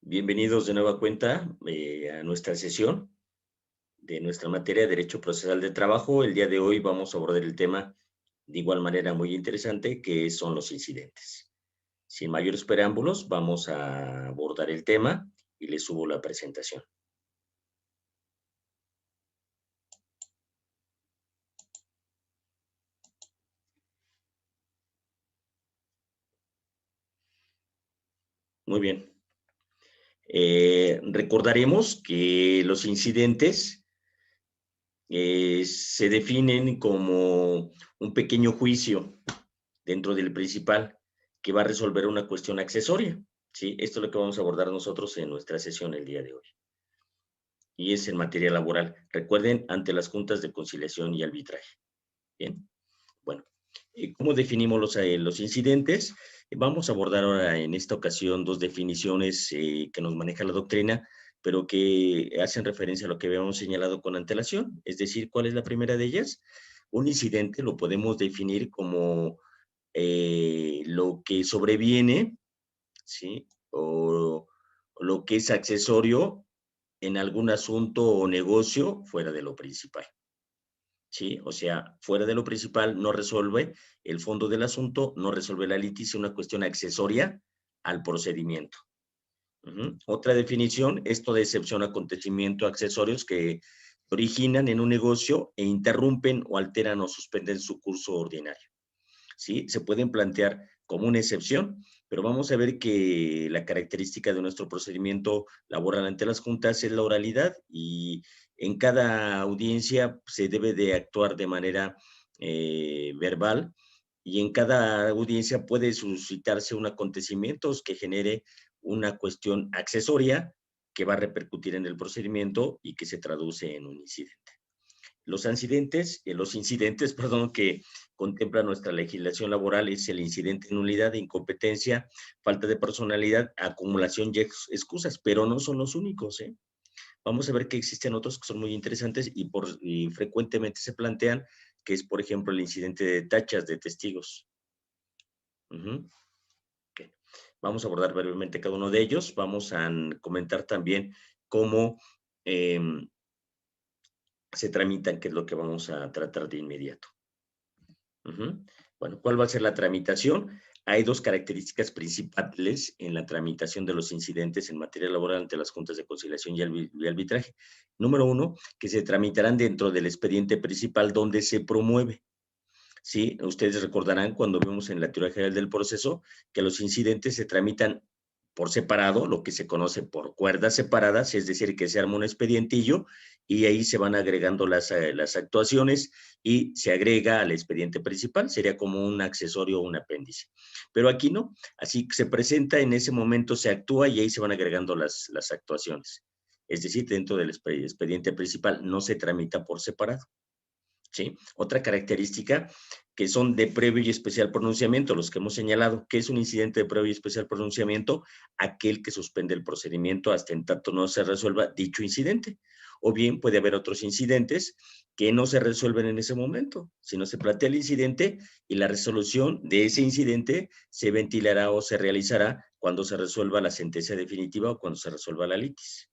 Bienvenidos de nueva cuenta a nuestra sesión de nuestra materia de Derecho Procesal de Trabajo. El día de hoy vamos a abordar el tema de igual manera muy interesante, que son los incidentes. Sin mayores preámbulos, vamos a abordar el tema y les subo la presentación. Muy bien. Recordaremos que los incidentes se definen como un pequeño juicio dentro del principal que va a resolver una cuestión accesoria. ¿Sí? Esto es lo que vamos a abordar nosotros en nuestra sesión el día de hoy. Y es en materia laboral. Recuerden, ante las juntas de conciliación y arbitraje. Bien, bueno, ¿cómo definimos los incidentes? Vamos a abordar ahora en esta ocasión dos definiciones que nos maneja la doctrina, pero que hacen referencia a lo que habíamos señalado con antelación. Es decir, ¿cuál es la primera de ellas? Un incidente lo podemos definir como lo que sobreviene, ¿sí? O lo que es accesorio en algún asunto o negocio fuera de lo principal, ¿sí? O sea, fuera de lo principal no resuelve el fondo del asunto, no resuelve la litis, una cuestión accesoria al procedimiento. Otra definición, esto de excepción a acontecimiento accesorios que originan en un negocio e interrumpen o alteran o suspenden su curso ordinario. ¿Sí? Se pueden plantear como una excepción, pero vamos a ver que la característica de nuestro procedimiento laboral ante las juntas es la oralidad y en cada audiencia se debe de actuar de manera verbal y en cada audiencia puede suscitarse un acontecimiento que genere una cuestión accesoria que va a repercutir en el procedimiento y que se traduce en un incidente. Los incidentes, perdón, que contempla nuestra legislación laboral es el incidente de nulidad, de incompetencia, falta de personalidad, acumulación y excusas, pero no son los únicos, ¿eh? Vamos a ver que existen otros que son muy interesantes y frecuentemente se plantean, que es, por ejemplo, el incidente de tachas de testigos. Okay. Vamos a abordar brevemente cada uno de ellos. Vamos a comentar también cómo eh, se tramitan, que es lo que vamos a tratar de inmediato. Bueno, ¿cuál va a ser la tramitación? Hay dos características principales en la tramitación de los incidentes en materia laboral ante las juntas de conciliación y arbitraje. Número uno, que se tramitarán dentro del expediente principal donde se promueve. Sí, ustedes recordarán cuando vemos en la teoría general del proceso que los incidentes se tramitan por separado, lo que se conoce por cuerdas separadas, es decir, que se arma un expedientillo y ahí se van agregando las actuaciones y se agrega al expediente principal, sería como un accesorio o un apéndice. Pero aquí no, así se presenta, en ese momento se actúa y ahí se van agregando las actuaciones. Es decir, dentro del expediente principal no se tramita por separado. ¿Sí? Otra característica que son de previo y especial pronunciamiento, los que hemos señalado, que es un incidente de previo y especial pronunciamiento, aquel que suspende el procedimiento hasta en tanto no se resuelva dicho incidente. O bien puede haber otros incidentes que no se resuelven en ese momento, sino se plantea el incidente y la resolución de ese incidente se ventilará o se realizará cuando se resuelva la sentencia definitiva o cuando se resuelva la litis.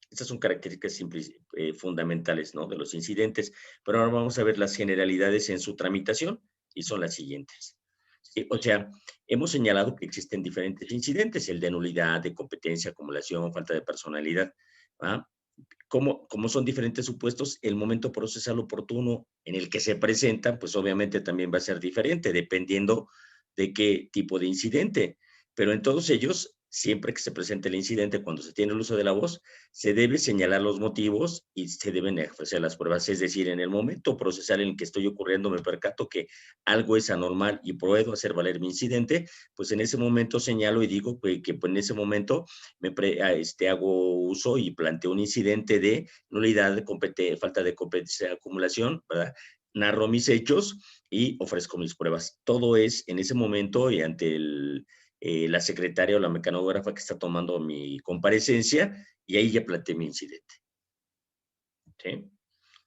Estas son características simples, fundamentales, ¿no?, de los incidentes. Pero ahora vamos a ver las generalidades en su tramitación y son las siguientes. Sí, o sea, hemos señalado que existen diferentes incidentes, el de nulidad, de competencia, acumulación, falta de personalidad. ¿Ah? Como son diferentes supuestos, el momento procesal oportuno en el que se presentan, pues obviamente también va a ser diferente, dependiendo de qué tipo de incidente. Pero en todos ellos, siempre que se presente el incidente, cuando se tiene el uso de la voz, se debe señalar los motivos y se deben ofrecer las pruebas. Es decir, en el momento procesal en el que estoy ocurriendo, me percato que algo es anormal y puedo hacer valer mi incidente, pues en ese momento señalo y digo que pues en ese momento hago uso y planteo un incidente de nulidad, de falta de competencia, de acumulación, ¿verdad? Narro mis hechos y ofrezco mis pruebas. Todo es en ese momento y ante la secretaria o la mecanógrafa que está tomando mi comparecencia y ahí ya planteé mi incidente. ¿Sí?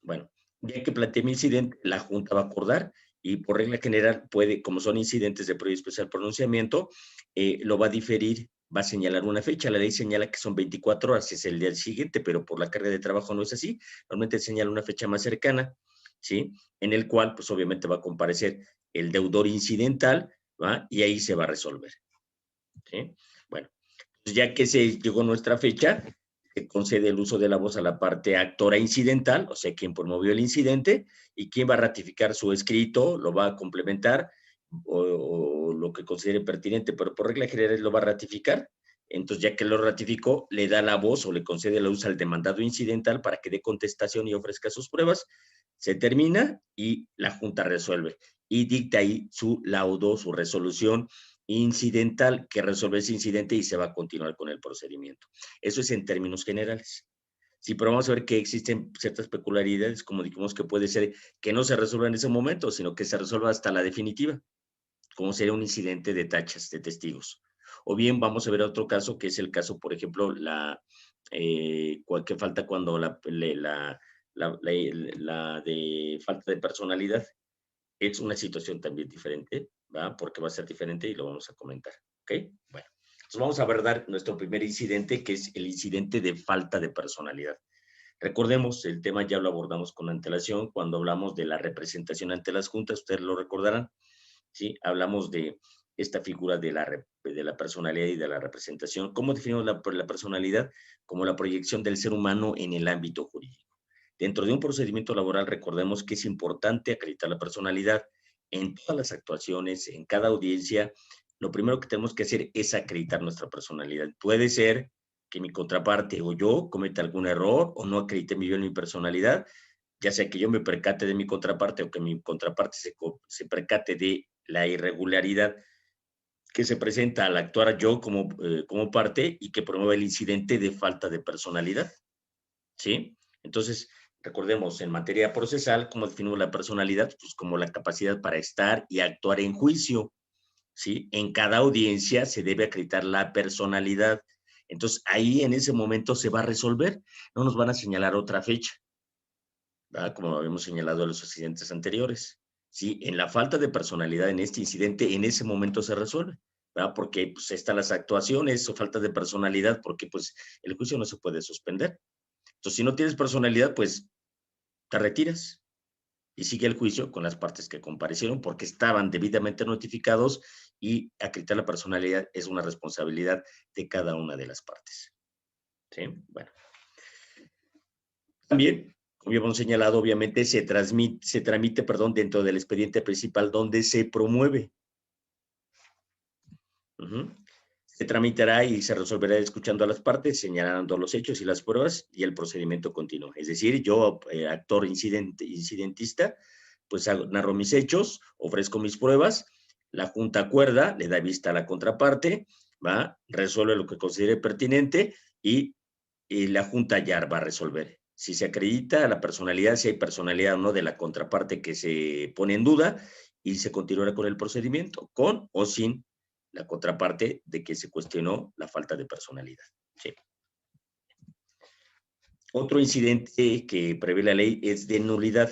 Bueno, ya que planteé mi incidente, la Junta va a acordar y por regla general puede, como son incidentes de previo y especial pronunciamiento, lo va a diferir, va a señalar una fecha. La ley señala que son 24 horas, es el día siguiente, pero por la carga de trabajo no es así. Normalmente señala una fecha más cercana, ¿sí? En el cual, pues obviamente va a comparecer el deudor incidental, ¿va? Y ahí se va a resolver, ¿sí? Bueno, pues ya que se llegó nuestra fecha, se concede el uso de la voz a la parte actora incidental, o sea, quien promovió el incidente, y quien va a ratificar su escrito, lo va a complementar, o lo que considere pertinente, pero por regla general lo va a ratificar. Entonces, ya que lo ratificó, le da la voz o le concede la uso al demandado incidental para que dé contestación y ofrezca sus pruebas. Se termina y la Junta resuelve y dicta ahí su laudo, su resolución incidental que resuelve ese incidente y se va a continuar con el procedimiento. Eso es en términos generales. Sí, pero vamos a ver que existen ciertas peculiaridades, como dijimos que puede ser que no se resuelva en ese momento, sino que se resuelva hasta la definitiva, como sería un incidente de tachas de testigos. O bien vamos a ver otro caso, que es el caso, por ejemplo, que falta cuando la de falta de personalidad. Es una situación también diferente, ¿va? Porque va a ser diferente y lo vamos a comentar, ¿ok? Bueno, entonces vamos a abordar nuestro primer incidente, que es el incidente de falta de personalidad. Recordemos, el tema ya lo abordamos con antelación cuando hablamos de la representación ante las juntas, ustedes lo recordarán, ¿sí? Hablamos de esta figura de la personalidad y de la representación. ¿Cómo definimos la personalidad? Como la proyección del ser humano en el ámbito jurídico. Dentro de un procedimiento laboral, recordemos que es importante acreditar la personalidad en todas las actuaciones, en cada audiencia. Lo primero que tenemos que hacer es acreditar nuestra personalidad. Puede ser que mi contraparte o yo cometa algún error o no acredite bien mi personalidad, ya sea que yo me percate de mi contraparte o que mi contraparte se percate de la irregularidad que se presenta al actuar yo como parte y que promueve el incidente de falta de personalidad, ¿sí? Entonces, recordemos, en materia procesal, ¿cómo definimos la personalidad? Pues como la capacidad para estar y actuar en juicio, ¿sí? En cada audiencia se debe acreditar la personalidad. Entonces, ahí en ese momento se va a resolver, no nos van a señalar otra fecha, ¿verdad? Como habíamos señalado en los incidentes anteriores. ¿Sí? En la falta de personalidad en este incidente, en ese momento se resuelve, ¿verdad? Porque pues, están las actuaciones o falta de personalidad, porque pues el juicio no se puede suspender. Entonces, si no tienes personalidad, pues te retiras y sigue el juicio con las partes que comparecieron porque estaban debidamente notificados y acreditar la personalidad es una responsabilidad de cada una de las partes. ¿Sí? Bueno. También, como ya hemos señalado, obviamente se tramite, dentro del expediente principal donde se promueve. Se tramitará y se resolverá escuchando a las partes, señalando los hechos y las pruebas y el procedimiento continúa. Es decir, yo, actor incidentista, pues narro mis hechos, ofrezco mis pruebas, la Junta acuerda, le da vista a la contraparte, ¿va? Resuelve lo que considere pertinente y la Junta ya va a resolver. Si se acredita la personalidad, si hay personalidad o no de la contraparte que se pone en duda y se continuará con el procedimiento, con o sin la contraparte de que se cuestionó la falta de personalidad. Sí. Otro incidente que prevé la ley es de nulidad.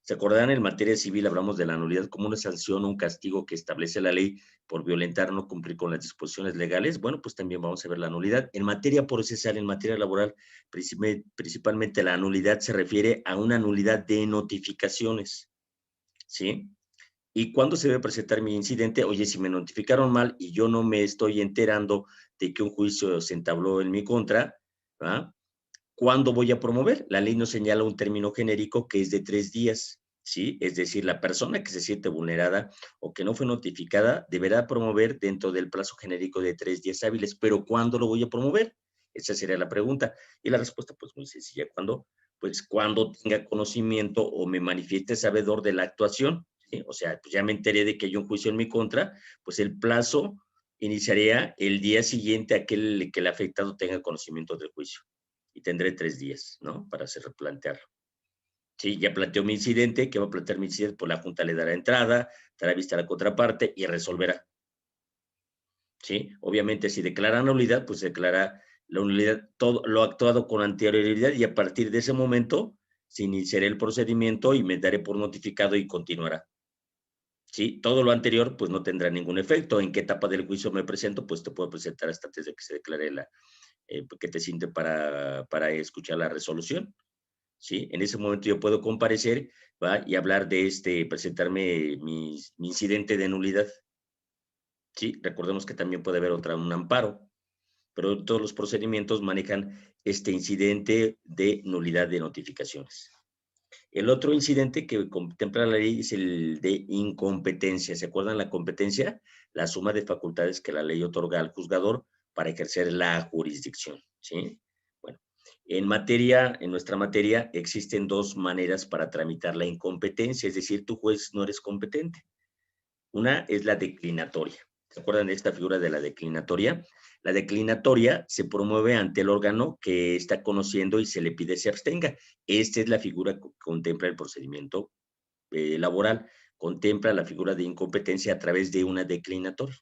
¿Se acordarán? En materia civil hablamos de la nulidad como una sanción o un castigo que establece la ley por violentar o no cumplir con las disposiciones legales. Bueno, pues también vamos a ver la nulidad. En materia procesal, en materia laboral, principalmente la nulidad se refiere a una nulidad de notificaciones, ¿sí? ¿Y cuándo se debe presentar mi incidente? Oye, si me notificaron mal y yo no me estoy enterando de que un juicio se entabló en mi contra, ¿verdad? ¿Cuándo voy a promover? La ley nos señala un término genérico que es de 3 días, ¿sí? Es decir, la persona que se siente vulnerada o que no fue notificada deberá promover dentro del plazo genérico de 3 días hábiles. ¿Pero cuándo lo voy a promover? Esa sería la pregunta. Y la respuesta, pues muy sencilla. ¿Cuándo? Pues cuando tenga conocimiento o me manifieste sabedor de la actuación, ¿sí? O sea, pues ya me enteré de que hay un juicio en mi contra, pues el plazo iniciaría el día siguiente a que el afectado tenga conocimiento del juicio y tendré 3 días, ¿no? Para hacer replantearlo. Sí, ya planteó mi incidente, ¿qué va a plantear mi incidente? Pues la Junta le dará entrada, dará vista a la contraparte y resolverá. ¿Sí? Obviamente, si declara nulidad, pues declara la nulidad, todo lo actuado con anterioridad y a partir de ese momento se iniciará el procedimiento y me daré por notificado y continuará. ¿sí? Todo lo anterior, pues no tendrá ningún efecto. ¿En qué etapa del juicio me presento? Pues te puedo presentar hasta antes de que se declare que te siente para escuchar la resolución, ¿sí? En ese momento yo puedo comparecer, ¿va? Y hablar de presentarme mi incidente de nulidad, ¿sí? Recordemos que también puede haber un amparo, pero todos los procedimientos manejan este incidente de nulidad de notificaciones. El otro incidente que contempla la ley es el de incompetencia. ¿Se acuerdan la competencia? La suma de facultades que la ley otorga al juzgador para ejercer la jurisdicción, ¿sí? Bueno, en nuestra materia, existen dos maneras para tramitar la incompetencia, es decir, tu juez no eres competente. Una es la declinatoria. ¿Se acuerdan de esta figura de la declinatoria? La declinatoria se promueve ante el órgano que está conociendo y se le pide se abstenga. Esta es la figura que contempla el procedimiento laboral, contempla la figura de incompetencia a través de una declinatoria,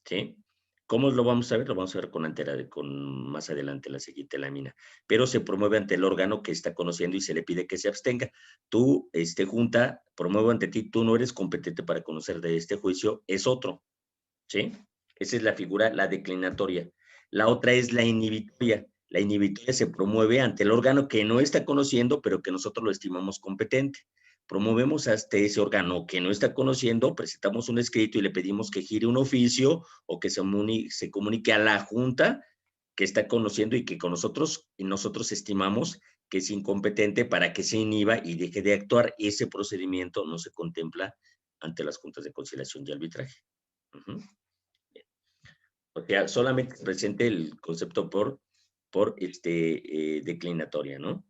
¿sí? ¿Cómo lo vamos a ver? Lo vamos a ver con más adelante la siguiente lámina. Pero se promueve ante el órgano que está conociendo y se le pide que se abstenga. Tú, junta, promuevo ante ti, tú no eres competente para conocer de este juicio, es otro, ¿sí? Esa es la figura, la declinatoria. La otra es la inhibitoria. La inhibitoria se promueve ante el órgano que no está conociendo, pero que nosotros lo estimamos competente. Promovemos hasta ese órgano que no está conociendo, presentamos un escrito y le pedimos que gire un oficio o que se comunique a la junta que está conociendo y que con nosotros estimamos que es incompetente para que se inhiba y deje de actuar. Ese procedimiento no se contempla ante las juntas de conciliación y arbitraje. Uh-huh. O sea, solamente presente el concepto por declinatoria, ¿no?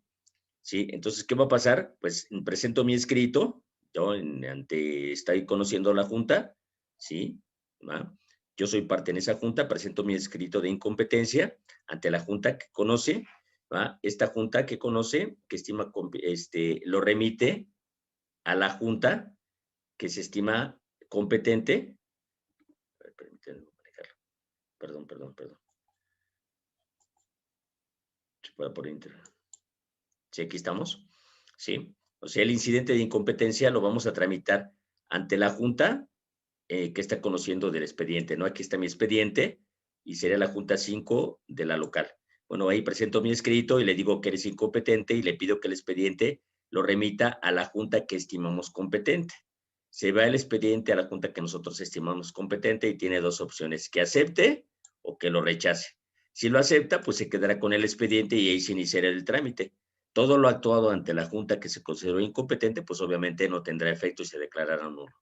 Sí, entonces, ¿qué va a pasar? Pues presento mi escrito, yo estoy conociendo a la junta, ¿sí? ¿Va? Yo soy parte en esa junta, presento mi escrito de incompetencia ante la junta que conoce, ¿va? Esta junta que conoce, que estima, lo remite a la junta que se estima competente. Permítanme manejarlo. Perdón. Se puede por internet. Sí, aquí estamos. Sí. O sea, el incidente de incompetencia lo vamos a tramitar ante la junta que está conociendo del expediente, ¿no? Aquí está mi expediente y sería la junta 5 de la local. Bueno, ahí presento mi escrito y le digo que eres incompetente y le pido que el expediente lo remita a la junta que estimamos competente. Se va el expediente a la junta que nosotros estimamos competente y tiene dos opciones, que acepte o que lo rechace. Si lo acepta, pues se quedará con el expediente y ahí se iniciará el trámite. Todo lo actuado ante la junta que se consideró incompetente, pues obviamente no tendrá efecto y se declarará nulo,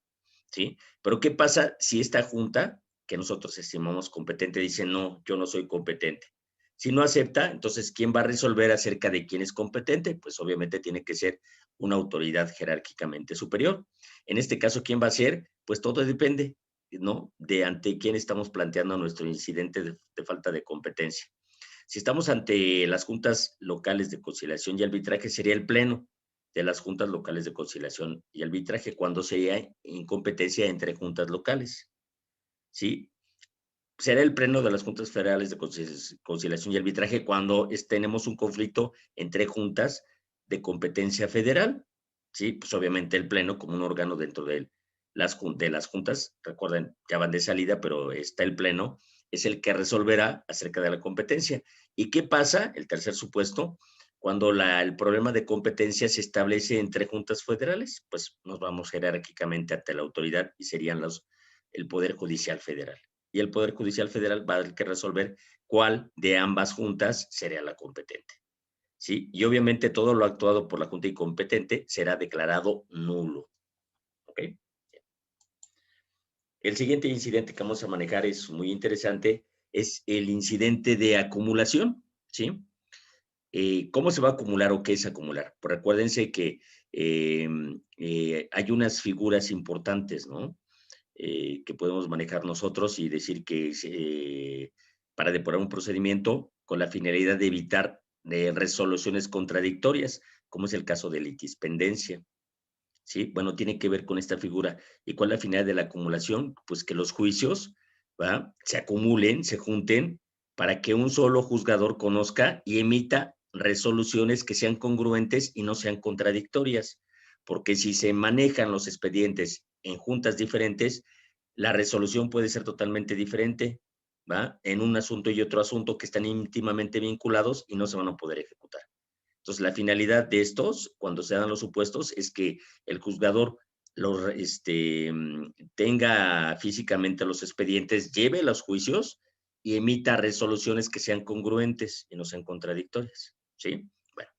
¿sí? Pero ¿qué pasa si esta junta, que nosotros estimamos competente, dice, no, yo no soy competente? Si no acepta, entonces, ¿quién va a resolver acerca de quién es competente? Pues obviamente tiene que ser una autoridad jerárquicamente superior. En este caso, ¿quién va a ser? Pues todo depende, ¿no? De ante quién estamos planteando nuestro incidente de falta de competencia. Si estamos ante las juntas locales de conciliación y arbitraje, sería el pleno de las juntas locales de conciliación y arbitraje cuando sería incompetencia entre juntas locales, ¿sí? Será el pleno de las juntas federales de conciliación y arbitraje cuando tenemos un conflicto entre juntas de competencia federal, ¿sí? Pues obviamente el pleno como un órgano dentro de las juntas, recuerden, ya van de salida, pero está el pleno, es el que resolverá acerca de la competencia. ¿Y qué pasa? El tercer supuesto, cuando el problema de competencia se establece entre juntas federales, pues nos vamos jerárquicamente ante la autoridad y serían el Poder Judicial Federal. Y el Poder Judicial Federal va a tener que resolver cuál de ambas juntas sería la competente, ¿sí? Y obviamente todo lo actuado por la junta incompetente será declarado nulo, ¿ok? El siguiente incidente que vamos a manejar es muy interesante, es el incidente de acumulación, ¿sí? ¿Cómo se va a acumular o qué es acumular? Pues recuérdense que hay unas figuras importantes, ¿no? Que podemos manejar nosotros y decir que para depurar un procedimiento con la finalidad de evitar resoluciones contradictorias, como es el caso de litispendencia. ¿Sí? Bueno, tiene que ver con esta figura. ¿Y cuál es la finalidad de la acumulación? Pues que los juicios, ¿va? Se acumulen, se junten, para que un solo juzgador conozca y emita resoluciones que sean congruentes y no sean contradictorias. Porque si se manejan los expedientes en juntas diferentes, la resolución puede ser totalmente diferente, ¿va? En un asunto y otro asunto que están íntimamente vinculados y no se van a poder ejecutar. Entonces, la finalidad de estos, cuando se dan los supuestos, es que el juzgador tenga físicamente los expedientes, lleve los juicios y emita resoluciones que sean congruentes y no sean contradictorias, ¿sí? Bueno,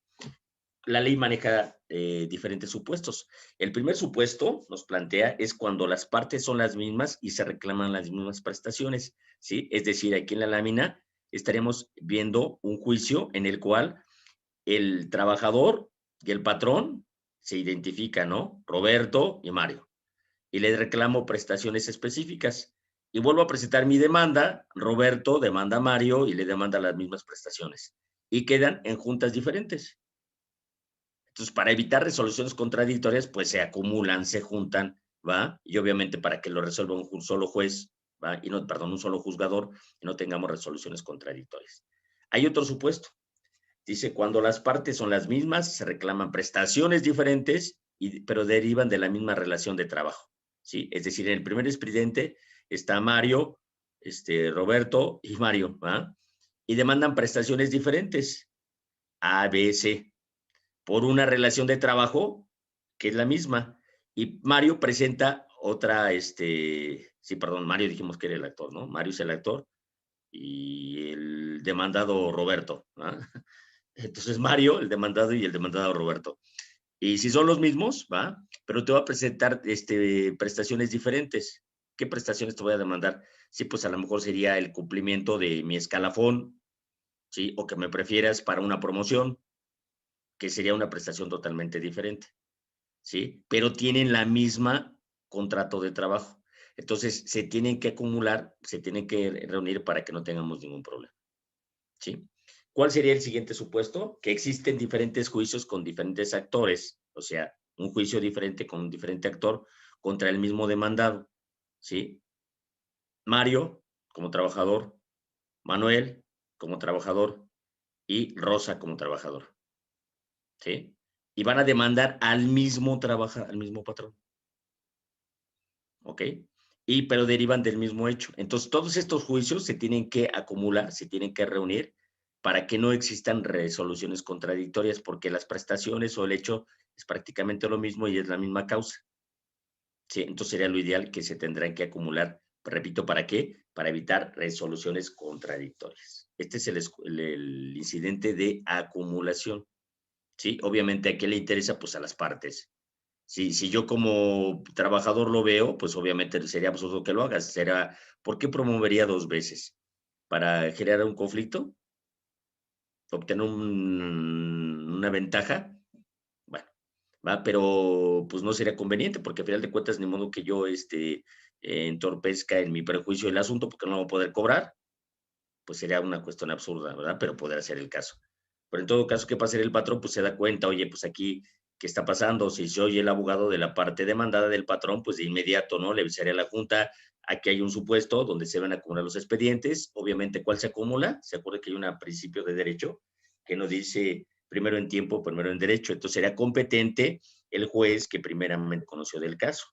la ley maneja diferentes supuestos. El primer supuesto nos plantea es cuando las partes son las mismas y se reclaman las mismas prestaciones, ¿sí? Es decir, aquí en la lámina estaremos viendo un juicio en el cual el trabajador y el patrón se identifican, ¿no? Roberto y Mario. Y le reclamo prestaciones específicas. Y vuelvo a presentar mi demanda. Roberto demanda a Mario y le demanda las mismas prestaciones. Y quedan en juntas diferentes. Entonces, para evitar resoluciones contradictorias, pues se acumulan, se juntan, ¿va? Y obviamente para que lo resuelva un solo juez, ¿va? Y no, perdón, un solo juzgador, y no tengamos resoluciones contradictorias. Hay otro supuesto. Dice, cuando las partes son las mismas, se reclaman prestaciones diferentes, pero derivan de la misma relación de trabajo, ¿sí? Es decir, en el primer expediente está Mario, Roberto y Mario, ¿va? Y demandan prestaciones diferentes, A, B, C, por una relación de trabajo que es la misma. Y Mario presenta otra, sí, perdón, Mario dijimos que era el actor, ¿no? Mario es el actor y el demandado Roberto, ¿va? Entonces Mario, el demandado y el demandado Roberto. Y si son los mismos, ¿va? Pero te voy a presentar prestaciones diferentes. ¿Qué prestaciones te voy a demandar? Sí, pues a lo mejor sería el cumplimiento de mi escalafón, ¿sí? O que me prefieras para una promoción, que sería una prestación totalmente diferente, ¿sí? Pero tienen la misma contrato de trabajo. Entonces, se tienen que acumular, se tienen que reunir para que no tengamos ningún problema, ¿sí? ¿Cuál sería el siguiente supuesto? Que existen diferentes juicios con diferentes actores, o sea, un juicio diferente con un diferente actor contra el mismo demandado, ¿sí? Mario como trabajador, Manuel como trabajador y Rosa como trabajador, ¿sí? Y van a demandar al mismo patrón, ¿ok? Pero derivan del mismo hecho. Entonces, todos estos juicios se tienen que acumular, se tienen que reunir para que no existan resoluciones contradictorias, porque las prestaciones o el hecho es prácticamente lo mismo y es la misma causa. ¿Sí? Entonces, sería lo ideal que se tendrán que acumular. Repito, ¿para qué? Para evitar resoluciones contradictorias. Este es el incidente de acumulación. ¿Sí? Obviamente, ¿a qué le interesa? Pues a las partes. Si yo como trabajador lo veo, pues obviamente sería absurdo que lo hagas. Será, ¿por qué promovería 2 veces? ¿Para generar un conflicto? ¿Obtener una ventaja? Bueno, va, pero pues no sería conveniente, porque al final de cuentas, ni modo que yo entorpezca en mi perjuicio el asunto porque no lo voy a poder cobrar, pues sería una cuestión absurda, ¿verdad? Pero podría ser el caso. Pero en todo caso, ¿qué pasa? El patrón pues se da cuenta, oye, pues aquí, ¿qué está pasando? Si soy el abogado de la parte demandada del patrón, pues de inmediato, ¿no? Le avisaría a la Junta, aquí hay un supuesto donde se van a acumular los expedientes. Obviamente, ¿cuál se acumula? Se acuerda que hay un principio de derecho que nos dice primero en tiempo, primero en derecho. Entonces, sería competente el juez que primeramente conoció del caso,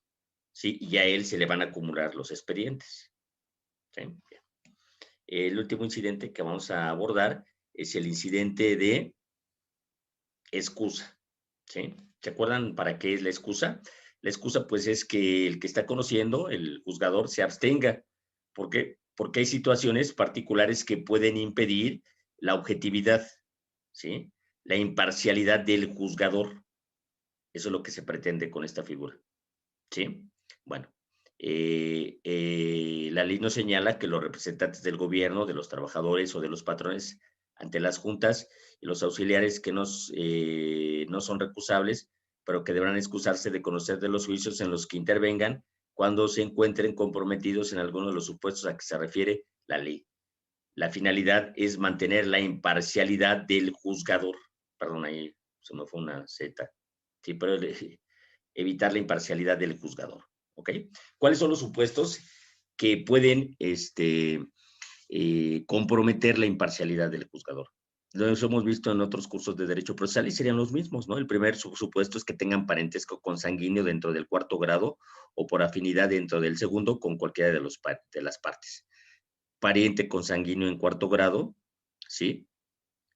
¿sí? Y a él se le van a acumular los expedientes, ¿sí? El último incidente que vamos a abordar es el incidente de excusa, ¿sí? ¿Se acuerdan para qué es la excusa? La excusa, pues, es que el que está conociendo, el juzgador, se abstenga. ¿Por qué? Porque hay situaciones particulares que pueden impedir la objetividad, ¿sí? La imparcialidad del juzgador. Eso es lo que se pretende con esta figura, ¿sí? Bueno, la ley nos señala que los representantes del gobierno, de los trabajadores o de los patrones ante las juntas y los auxiliares que no son recusables, pero que deberán excusarse de conocer de los juicios en los que intervengan cuando se encuentren comprometidos en alguno de los supuestos a que se refiere la ley. La finalidad es mantener la imparcialidad del juzgador. Perdón, ahí se me fue una Z. Sí, pero evitar la imparcialidad del juzgador. ¿Ok? ¿Cuáles son los supuestos que pueden comprometer la imparcialidad del juzgador? Los hemos visto en otros cursos de Derecho Procesal y serían los mismos, ¿no? El primer supuesto es que tengan parentesco consanguíneo dentro del cuarto grado o por afinidad dentro del segundo con cualquiera de las partes. Pariente consanguíneo en cuarto grado, ¿sí?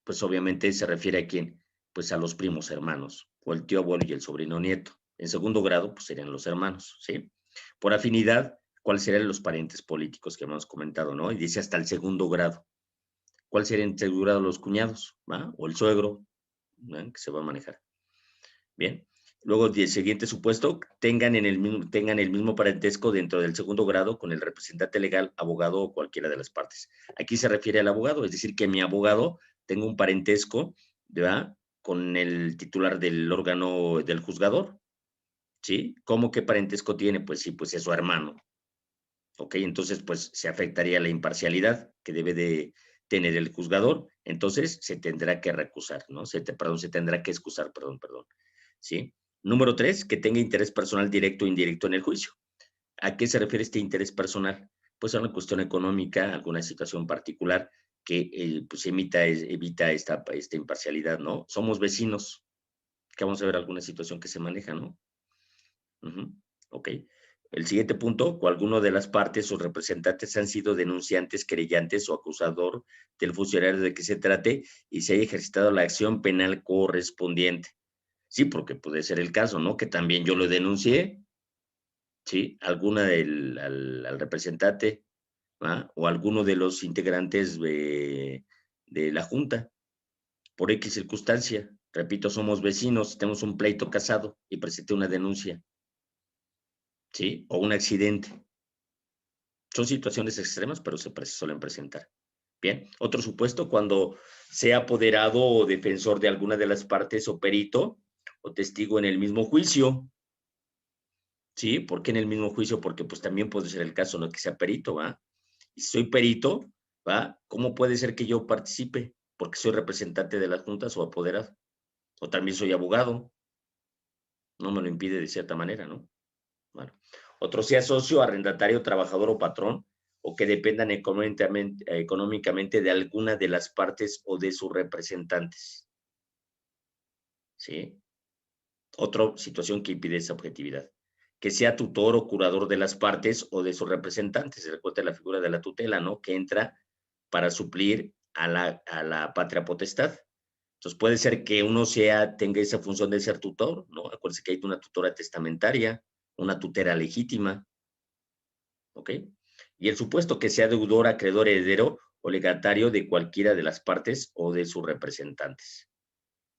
Pues obviamente se refiere a quién, pues a los primos hermanos, o el tío abuelo y el sobrino nieto. En segundo grado, pues serían los hermanos, ¿sí? Por afinidad, ¿cuáles serían los parientes políticos que hemos comentado, no? Y dice hasta el segundo grado. ¿Cuál sería en segundo grado los cuñados, ¿va? O el suegro, ¿no? Que se va a manejar. Bien. Luego, el siguiente supuesto, tengan el mismo parentesco dentro del segundo grado con el representante legal, abogado o cualquiera de las partes. Aquí se refiere al abogado, es decir, que mi abogado tenga un parentesco, ¿verdad? Con el titular del órgano del juzgador, ¿sí? ¿Cómo qué parentesco tiene? Pues sí, pues es su hermano, ¿ok? Entonces, pues se afectaría la imparcialidad que debe de tener el juzgador, entonces se tendrá que recusar, ¿no? Se tendrá que excusar, perdón. ¿Sí? Número 3, que tenga interés personal directo o indirecto en el juicio. ¿A qué se refiere este interés personal? Pues a una cuestión económica, alguna situación particular que pues evita esta imparcialidad, ¿no? Somos vecinos, que vamos a ver alguna situación que se maneja, ¿no? Ujú, ok. El siguiente punto, o alguno de las partes o representantes han sido denunciantes, querellantes o acusador del funcionario de que se trate y se haya ejercitado la acción penal correspondiente. Sí, porque puede ser el caso, ¿no? Que también yo lo denuncié, ¿sí? Alguna al representante, ¿va? O alguno de los integrantes de la junta, por X circunstancia. Repito, somos vecinos, tenemos un pleito casado y presenté una denuncia, ¿sí? O un accidente. Son situaciones extremas, pero se suelen presentar. Bien, otro supuesto, cuando sea apoderado o defensor de alguna de las partes o perito o testigo en el mismo juicio. Sí, ¿por qué en el mismo juicio? Porque pues también puede ser el caso, no que sea perito, ¿va? Y si soy perito, ¿va? ¿Cómo puede ser que yo participe? Porque soy representante de las juntas o apoderado. O también soy abogado, no me lo impide de cierta manera, ¿no? Bueno, otro sea socio, arrendatario, trabajador o patrón, o que dependan económicamente de alguna de las partes o de sus representantes, ¿sí? Otra situación que impide esa objetividad. Que sea tutor o curador de las partes o de sus representantes. Se recuerda la figura de la tutela, ¿no? Que entra para suplir a la patria potestad. Entonces puede ser que uno tenga esa función de ser tutor, ¿no? Acuérdense que hay una tutora testamentaria, una tutela legítima, ¿ok? Y el supuesto que sea deudor, acreedor, heredero o legatario de cualquiera de las partes o de sus representantes.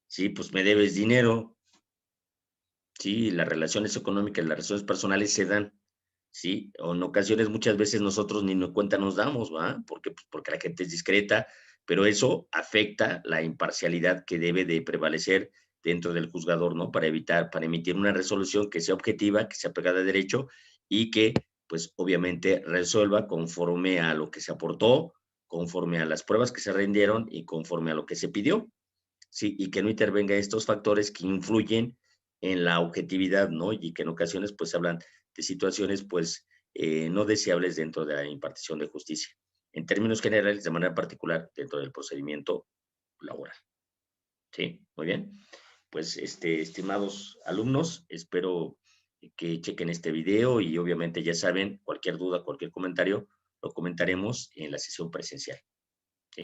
Sí, pues me debes dinero, sí, las relaciones económicas, las relaciones personales se dan, sí, o en ocasiones muchas veces nosotros ni cuenta nos damos, ¿va? Porque, pues, porque la gente es discreta, pero eso afecta la imparcialidad que debe de prevalecer dentro del juzgador, ¿no? Para emitir una resolución que sea objetiva, que sea pegada a derecho y que, pues, obviamente resuelva conforme a lo que se aportó, conforme a las pruebas que se rindieron y conforme a lo que se pidió. Sí, y que no intervenga estos factores que influyen en la objetividad, ¿no? Y que en ocasiones, pues, hablan de situaciones, pues, no deseables dentro de la impartición de justicia. En términos generales, de manera particular, dentro del procedimiento laboral. ¿Sí? Muy bien. Pues, estimados alumnos, espero que chequen este video y obviamente ya saben, cualquier duda, cualquier comentario, lo comentaremos en la sesión presencial.